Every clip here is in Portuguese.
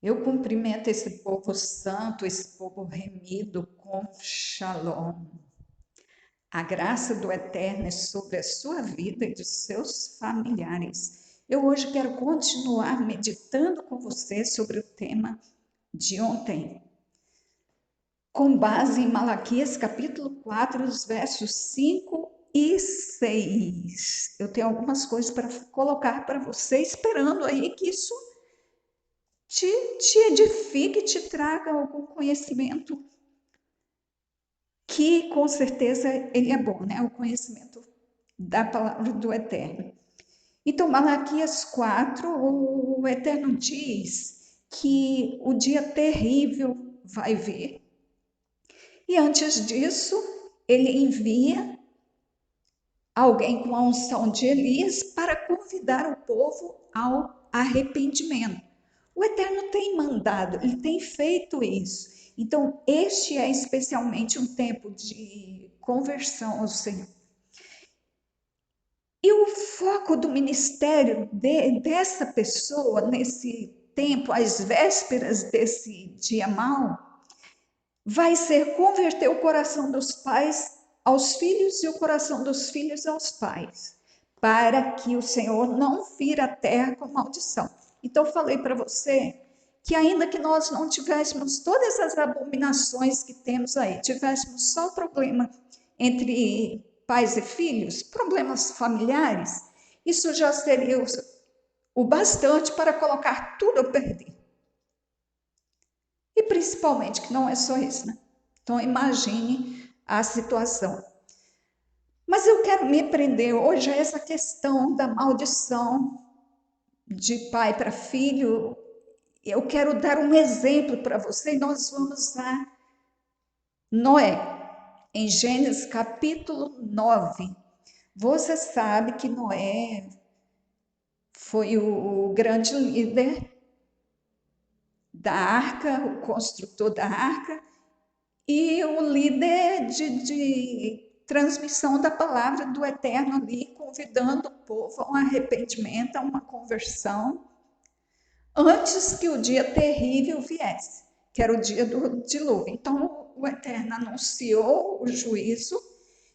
Eu cumprimento esse povo santo, esse povo remido com shalom. A graça do Eterno é sobre a sua vida e dos seus familiares. Eu hoje quero continuar meditando com você sobre o tema de ontem, com base em Malaquias capítulo 4, os versos 5 e 6. Eu tenho algumas coisas para colocar para você, esperando aí que isso te edifique, te traga algum conhecimento que com certeza ele é bom, né? O conhecimento da palavra do Eterno. Então, Malaquias 4, o Eterno diz que o dia terrível vai vir. E antes disso, ele envia alguém com a unção de Elias para convidar o povo ao arrependimento. O Eterno tem mandado, ele tem feito isso. Então, este é especialmente um tempo de conversão ao Senhor. E o foco do ministério dessa pessoa, nesse tempo, às vésperas desse dia mau, vai ser converter o coração dos pais aos filhos e o coração dos filhos aos pais, para que o Senhor não vira a terra com maldição. Então, falei para você que ainda que nós não tivéssemos todas as abominações que temos aí, tivéssemos só problema entre pais e filhos, problemas familiares, isso já seria o bastante para colocar tudo a perder. E principalmente que não é só isso, né? Então imagine a situação. Mas eu quero me prender hoje a essa questão da maldição de pai para filho. Eu quero dar um exemplo para você e nós vamos a Noé, em Gênesis capítulo 9. Você sabe que Noé foi o grande líder da arca, o construtor da arca, e o líder de transmissão da palavra do Eterno ali, convidando o povo a um arrependimento, a uma conversão, antes que o dia terrível viesse, que era o dia do dilúvio. Então, o Eterno anunciou o juízo,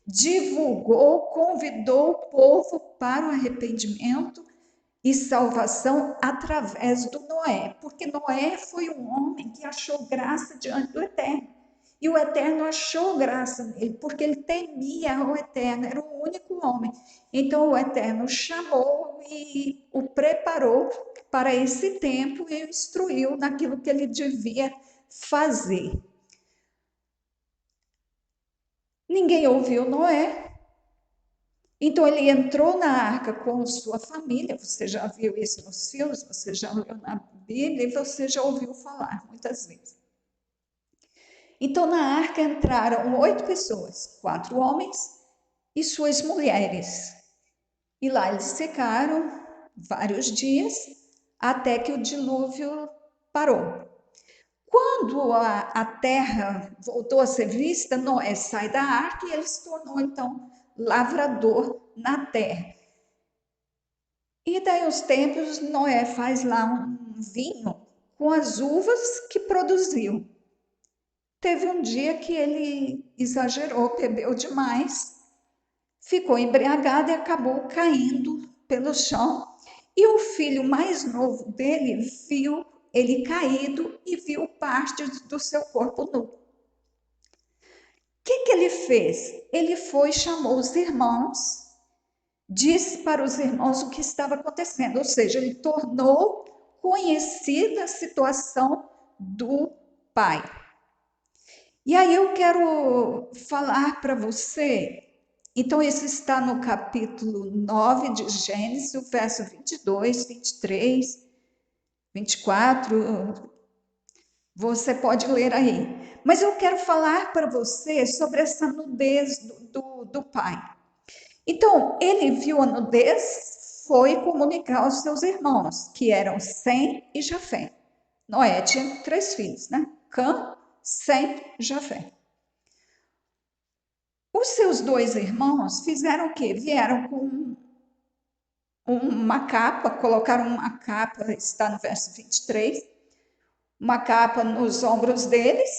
divulgou, convidou o povo para o arrependimento e salvação através do Noé, porque Noé foi um homem que achou graça diante do Eterno. E o Eterno achou graça nele, porque ele temia o Eterno, era o único homem. Então o Eterno chamou e o preparou para esse tempo e o instruiu naquilo que ele devia fazer. Ninguém ouviu Noé, então ele entrou na arca com sua família, você já viu isso nos filmes, você já leu na Bíblia e você já ouviu falar muitas vezes. Então na arca entraram 8 pessoas, 4 homens e suas mulheres. E lá eles ficaram vários dias até que o dilúvio parou. Quando a terra voltou a ser vista, Noé sai da arca e ele se tornou então lavrador na terra. E daí os tempos, Noé faz lá um vinho com as uvas que produziu. Teve um dia que ele exagerou, bebeu demais, ficou embriagado e acabou caindo pelo chão. E o filho mais novo dele viu ele caído e viu parte do seu corpo nu. O que ele fez? Ele foi, chamou os irmãos, disse para os irmãos o que estava acontecendo, ou seja, ele tornou conhecida a situação do pai. E aí eu quero falar para você, então isso está no capítulo 9 de Gênesis, o verso 22, 23, 24, você pode ler aí. Mas eu quero falar para você sobre essa nudez do pai. Então, ele viu a nudez, foi comunicar aos seus irmãos, que eram Sem e Jafé. Noé tinha 3 filhos, né? Cã, Sem, Jafé. Os seus 2 irmãos fizeram o quê? Vieram com uma capa, colocaram uma capa, está no verso 23, uma capa nos ombros deles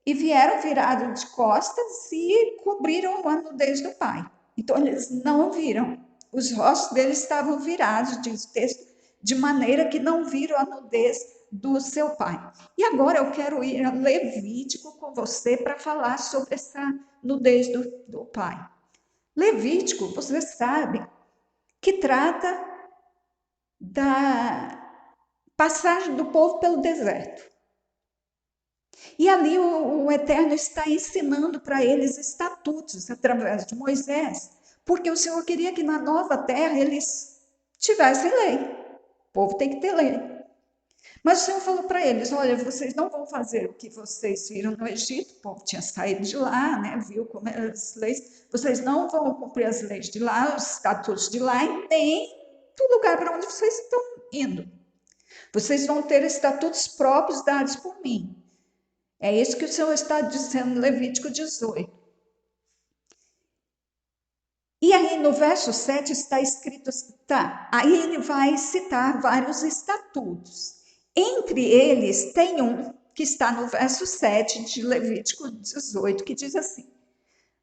e vieram virados de costas e cobriram a nudez do pai. Então eles não viram, os rostos deles estavam virados, diz o texto, de maneira que não viram a nudez do seu pai. E agora eu quero ir a Levítico com você para falar sobre essa nudez do pai. Levítico, você sabe, que trata da passagem do povo pelo deserto. E ali o Eterno está ensinando para eles estatutos através de Moisés, porque o Senhor queria que na nova terra eles tivessem lei. O povo tem que ter lei. Mas o Senhor falou para eles: olha, vocês não vão fazer o que vocês viram no Egito, o povo tinha saído de lá, né? Viu como eram as leis, vocês não vão cumprir as leis de lá, os estatutos de lá, e nem do lugar para onde vocês estão indo. Vocês vão ter estatutos próprios dados por mim. É isso que o Senhor está dizendo em Levítico 18. E aí no verso 7 está escrito, tá, aí ele vai citar vários estatutos. Entre eles tem um que está no verso 7 de Levítico 18, que diz assim: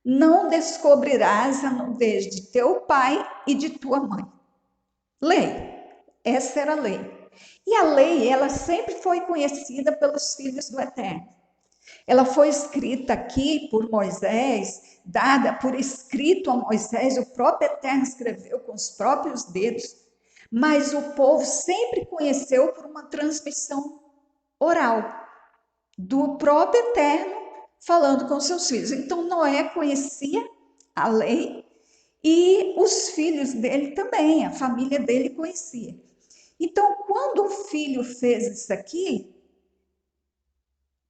não descobrirás a nudez de teu pai e de tua mãe. Lei, essa era a lei. E a lei, ela sempre foi conhecida pelos filhos do Eterno. Ela foi escrita aqui por Moisés, dada por escrito a Moisés, o próprio Eterno escreveu com os próprios dedos, mas o povo sempre conheceu por uma transmissão oral do próprio Eterno falando com seus filhos. Então Noé conhecia a lei e os filhos dele também, a família dele conhecia. Então, quando o filho fez isso aqui,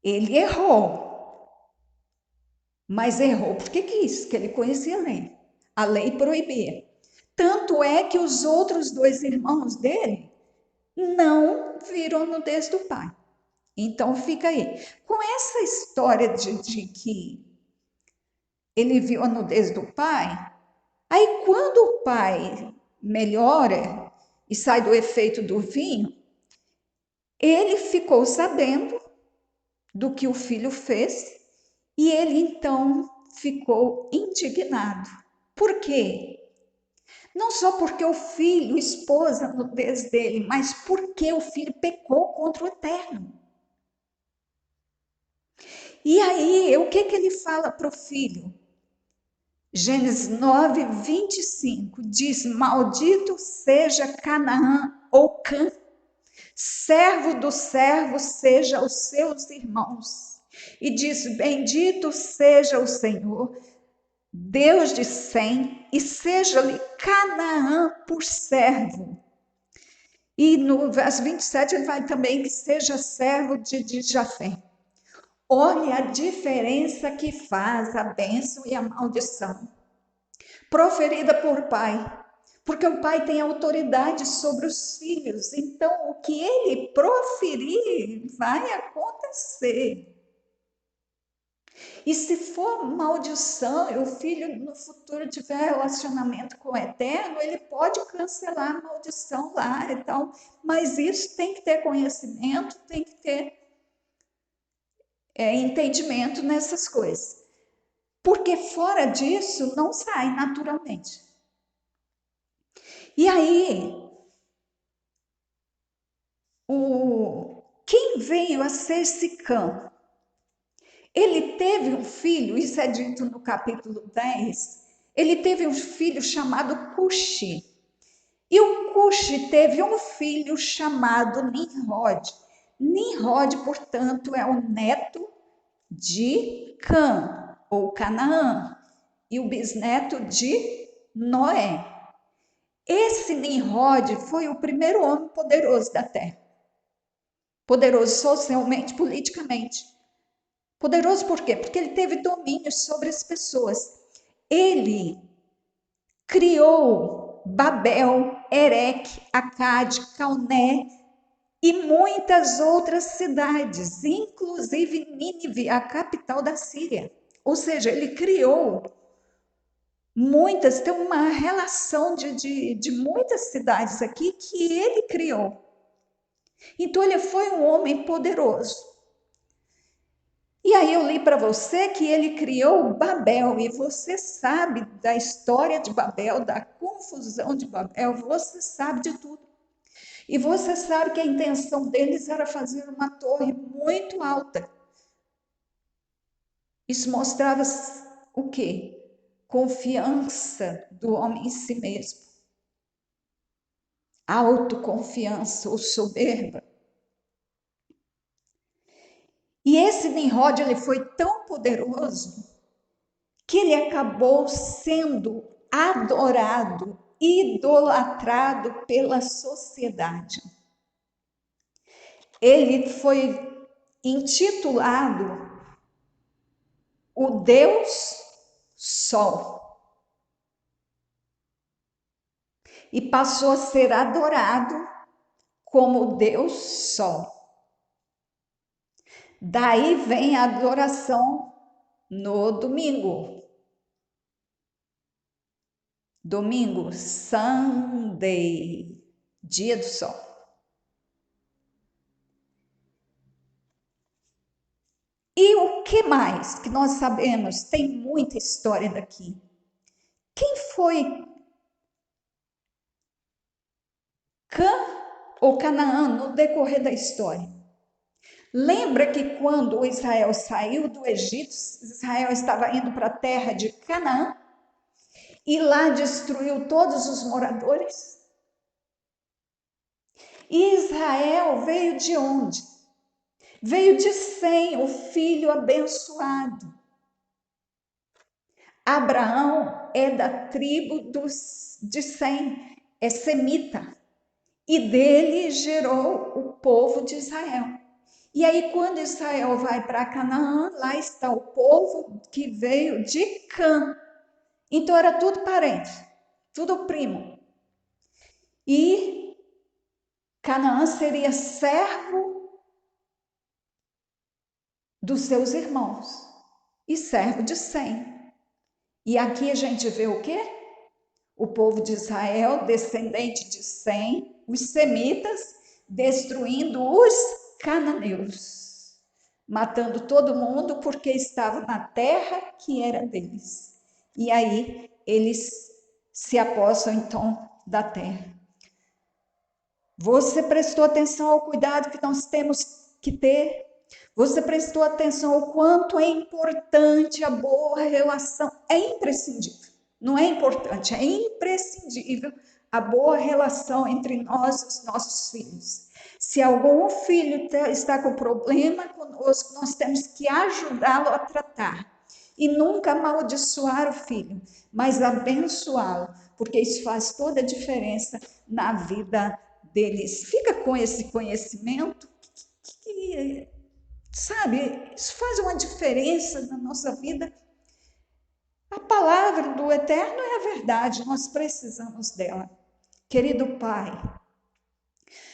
ele errou. Mas errou porque quis, que ele conhecia a lei. A lei proibia. Tanto é que os outros dois irmãos dele não viram a nudez do pai. Então fica aí. Com essa história de que ele viu a nudez do pai, aí quando o pai melhora e sai do efeito do vinho, ele ficou sabendo do que o filho fez e ele então ficou indignado. Por quê? Não só porque o filho expôs a nudez dele, mas porque o filho pecou contra o Eterno. E aí, o que ele fala para o filho? Gênesis 9, 25 diz: maldito seja Canaã ou Cã, servo do servo seja os seus irmãos. E diz: bendito seja o Senhor, Deus de Sem, e seja-lhe Canaã por servo. E no verso 27 ele vai também que seja servo de Jafé. Olha a diferença que faz a bênção e a maldição proferida por pai, porque o pai tem autoridade sobre os filhos, então o que ele proferir vai acontecer. E se for maldição e o filho no futuro tiver relacionamento com o Eterno, ele pode cancelar a maldição lá e tal, mas isso tem que ter conhecimento, tem que ter entendimento nessas coisas. Porque fora disso não sai naturalmente. E aí, quem veio a ser Sicã? Ele teve um filho, isso é dito no capítulo 10, ele teve um filho chamado Cuxi. E o Cuxi teve um filho chamado Nimrod. Nimrod, portanto, é o neto de Cã, ou Canaã, e o bisneto de Noé. Esse Nimrod foi o primeiro homem poderoso da terra. Poderoso socialmente, politicamente. Poderoso por quê? Porque ele teve domínio sobre as pessoas. Ele criou Babel, Ereque, Acade, Calné e muitas outras cidades, inclusive Nínive, a capital da Síria. Ou seja, ele criou muitas, tem uma relação de muitas cidades aqui que ele criou. Então ele foi um homem poderoso. E aí eu li para você que ele criou Babel, e você sabe da história de Babel, da confusão de Babel, você sabe de tudo. E você sabe que a intenção deles era fazer uma torre muito alta. Isso mostrava o quê? Confiança do homem em si mesmo. Autoconfiança ou soberba. E esse Nimrod, ele foi tão poderoso que ele acabou sendo adorado, idolatrado pela sociedade. Ele foi intitulado o Deus Sol e passou a ser adorado como Deus Sol. Daí vem a adoração no domingo. Domingo, Sunday, dia do sol. E o que mais que nós sabemos? Tem muita história daqui. Quem foi Cã ou Canaã no decorrer da história? Lembra que quando Israel saiu do Egito, Israel estava indo para a terra de Canaã e lá destruiu todos os moradores? E Israel veio de onde? Veio de Sem, o filho abençoado. Abraão é da tribo de Sem, é semita, e dele gerou o povo de Israel. E aí, quando Israel vai para Canaã, lá está o povo que veio de Cã. Então, era tudo parente, tudo primo. E Canaã seria servo dos seus irmãos e servo de Sem. E aqui a gente vê o quê? O povo de Israel, descendente de Sem, os semitas, destruindo os cananeus, matando todo mundo porque estava na terra que era deles. E aí eles se apossam então da terra. Você prestou atenção ao cuidado que nós temos que ter? Você prestou atenção ao quanto é importante a boa relação? É imprescindível. Não é importante, é imprescindível a boa relação entre nós e os nossos filhos. Se algum filho está com problema conosco, nós temos que ajudá-lo a tratar. E nunca amaldiçoar o filho, mas abençoá-lo, porque isso faz toda a diferença na vida deles. Fica com esse conhecimento que, sabe, isso faz uma diferença na nossa vida. A palavra do Eterno é a verdade, nós precisamos dela. Querido Pai,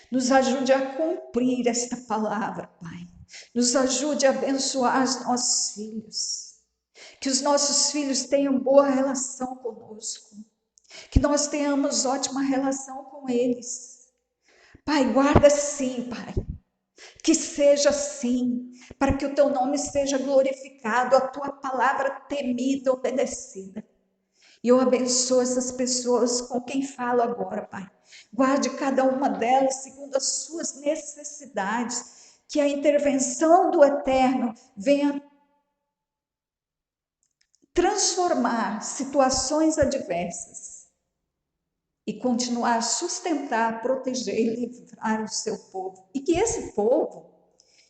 nos ajude a cumprir esta palavra, Pai. Nos ajude a abençoar os nossos filhos. Que os nossos filhos tenham boa relação conosco. Que nós tenhamos ótima relação com eles. Pai, guarda sim, Pai. Que seja assim, para que o teu nome seja glorificado, a tua palavra temida, obedecida. E eu abençoo essas pessoas com quem falo agora, Pai. Guarde cada uma delas segundo as suas necessidades, que a intervenção do Eterno venha transformar situações adversas e continuar a sustentar, proteger e livrar o seu povo. E que esse povo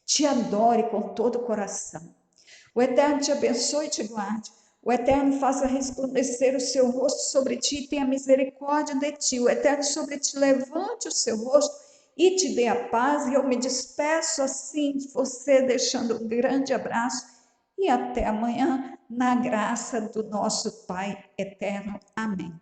te adore com todo o coração. O Eterno te abençoe e te guarde. O Eterno faça resplandecer o seu rosto sobre ti e tenha misericórdia de ti. O Eterno sobre ti levante o seu rosto e te dê a paz. E eu me despeço assim de você, deixando um grande abraço. E até amanhã, na graça do nosso Pai eterno. Amém.